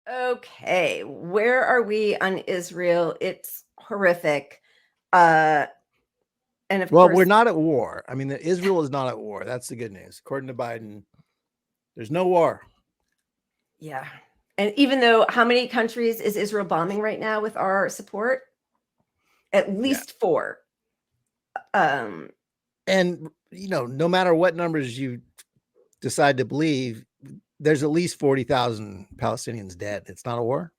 Okay, where are we on Israel? It's horrific. Uh, and of Well, we're course, not at war. I mean, Israel is not at war. That's the good news. According to Biden, there's no war. yeah. And even though, how many countries is Israel bombing right now with our support? At Yeah. least four. Um, And, no matter what numbers you decide to believe, there's at least 40,000 Palestinians dead. It's not a war.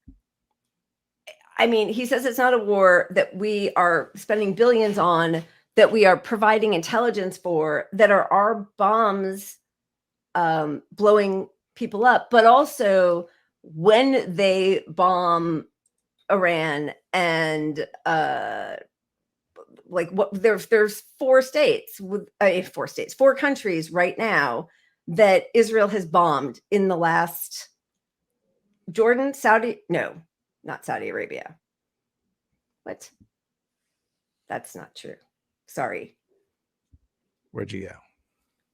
I mean, he says it's not a war that we are spending billions on, that we are providing intelligence for, that are our bombs blowing people up, but also when they bomb Iran and like what there's four countries right now that Israel has bombed in the last Jordan, no, not Saudi Arabia. What? That's not true. Sorry. Where'd you go?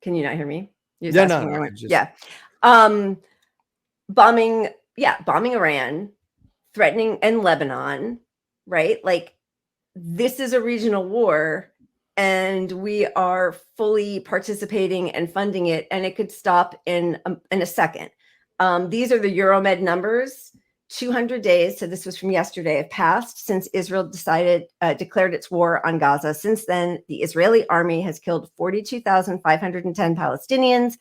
Can you not hear me? You're No, just no, asking no. me. Just... Yeah. Bombing Iran, threatening and Lebanon, right? Like this is a regional war and we are fully participating and funding it, and it could stop in a second. These are the Euromed numbers. 200 days, so this was from yesterday, have passed since Israel declared its war on Gaza. Since then, the Israeli army has killed 42,510 Palestinians,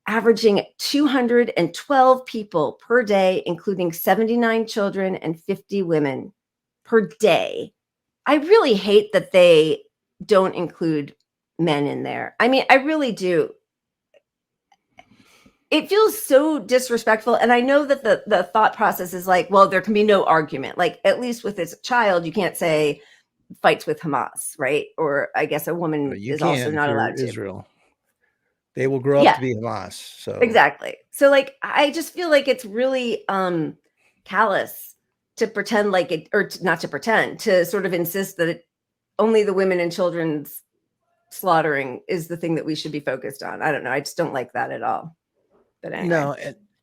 averaging 212 people per day, including 79 children and 50 women per day. I really hate that they don't include men in there. I mean, I really do. It feels so disrespectful. And I know that the thought process is like, well, there can be no argument. Like, at least with this child, you can't say fights with Hamas, right? Or I guess a woman You is also can if not you're allowed to. Israel. They will grow up Yeah, to be Hamas. So exactly. So like I just feel like it's really callous to pretend like it, or not to pretend, to sort of insist that only the women and children's slaughtering is the thing that we should be focused on. I don't know. I just don't like that at all. But anyway. no,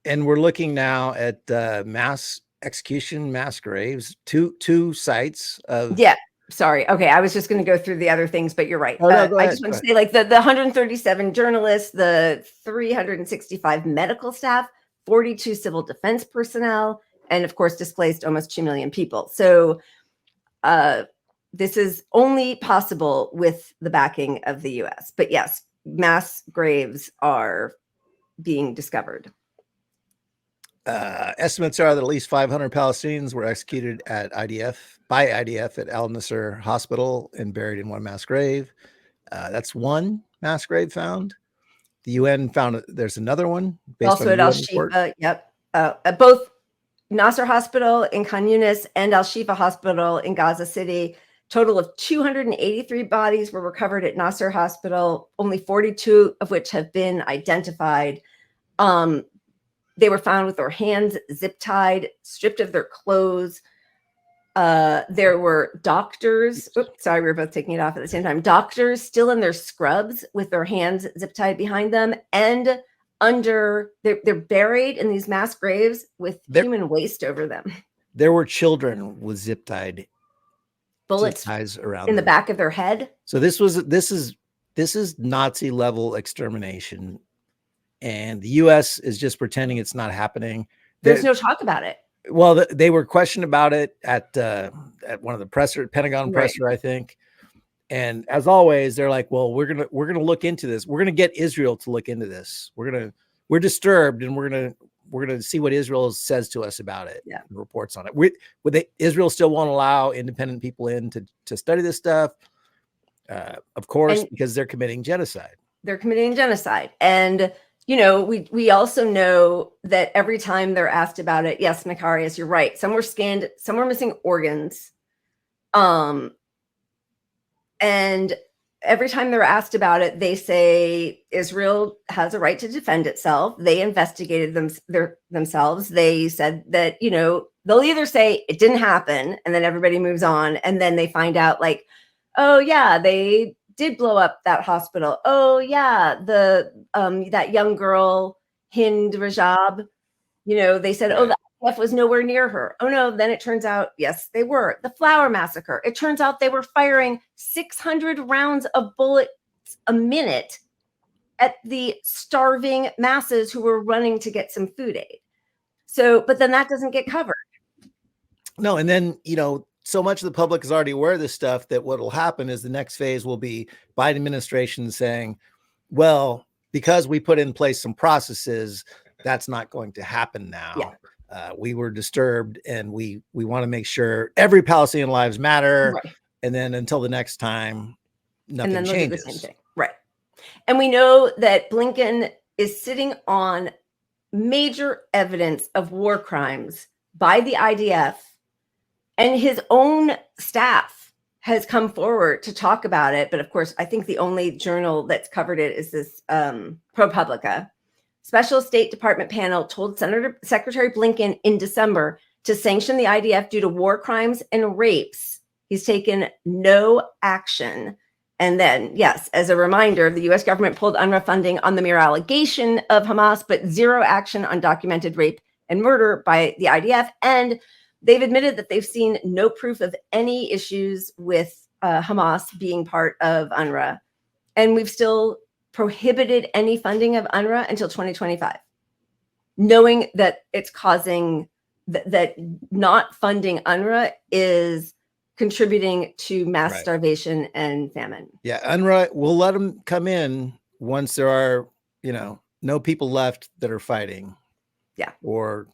and we're looking now at mass execution, mass graves, two sites of... Yeah. Sorry. Okay. I was just going to go through the other things, but you're right. Oh, no, go I ahead. just want to say, like, the 137 journalists, the 365 medical staff, 42 civil defense personnel, and of course, displaced almost 2 million people. So this is only possible with the backing of the US. But yes, mass graves are being discovered. Estimates are that at least 500 Palestinians were executed by IDF at Al Nasser Hospital and buried in one mass grave. That's one mass grave found. The UN found there's another one based on Also a at Al UN report. Shifa, yep. At both Nasser Hospital in Khan Yunis and Al Shifa Hospital in Gaza City. Total of 283 bodies were recovered at Nasser Hospital, only 42 of which have been identified. They were found with their hands zip tied, stripped of their clothes. There were doctors. Oops, sorry, we were both taking it off at the same time. Doctors still in their scrubs with their hands zip tied behind them, and they're buried in these mass graves with human waste over them. There were children with zip Bullets ties around in the them. back of their head. So this is Nazi level extermination, and the U.S. is just pretending it's not happening. There's no talk about it. Well, they were questioned about it at one of the Pentagon presser, I think. And as always, they're like, "Well, we're gonna look into this. We're gonna get Israel to look into this. We're disturbed, and we're gonna see what Israel says to us about it. Yeah, reports on it. Israel still won't allow independent people in to study this stuff, of course, because they're committing genocide. They're committing genocide, and we also know that every time they're asked about it, yes, Macarius, you're right. Some were scanned, some were missing organs. And every time they're asked about it, they say Israel has a right to defend itself. They investigated themselves. They said that, they'll either say it didn't happen and then everybody moves on. And then they find out like, oh yeah, they did blow up that hospital. Oh yeah, that young girl, Hind Rajab, You know, they said, oh, the IDF was nowhere near her. Oh, no. Then it turns out, yes, they were. The Flower Massacre. It turns out they were firing 600 rounds of bullets a minute at the starving masses who were running to get some food aid. So, but then that doesn't get covered. No, and then, you know, so much of the public is already aware of this stuff that what will happen is the next phase will be Biden administration saying, well, because we put in place some processes, that's not going to happen now. Yeah. We were disturbed, and we want to make sure every Palestinian lives matter. Right. And then until the next time, nothing And then they'll changes. do the same thing. Right. And we know that Blinken is sitting on major evidence of war crimes by the IDF, and his own staff has come forward to talk about it. But of course, I think the only journal that's covered it is this ProPublica. Special State Department panel told Secretary Blinken in December to sanction the IDF due to war crimes and rapes. He's taken no action. And then, yes, as a reminder, the U.S. government pulled UNRWA funding on the mere allegation of Hamas, but zero action on documented rape and murder by the IDF. And they've admitted that they've seen no proof of any issues with Hamas being part of UNRWA. And we've still prohibited any funding of UNRWA until 2025, knowing that it's causing that not funding UNRWA is contributing to mass starvation and famine. Yeah, UNRWA, we'll let them come in once there are, you know, no people left that are fighting. Yeah. Or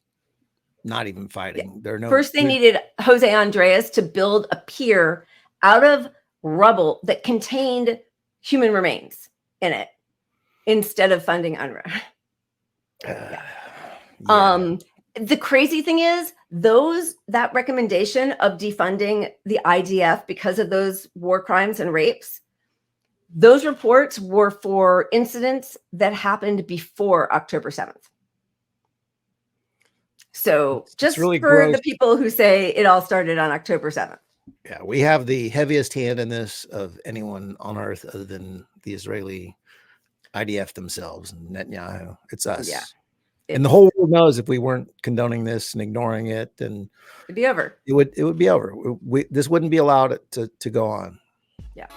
not even fighting. Yeah. First, they needed Jose Andres to build a pier out of rubble that contained human remains in it instead of funding UNRWA. The crazy thing is, that recommendation of defunding the IDF because of those war crimes and rapes, those reports were for incidents that happened before October 7th. So just really for gross. The people who say it all started on October 7th. Yeah, we have the heaviest hand in this of anyone on earth other than the Israeli IDF themselves and Netanyahu. It's us. Yeah. And the whole world knows if we weren't condoning this and ignoring it, then it'd be over. It would be over. This wouldn't be allowed to go on. Yeah.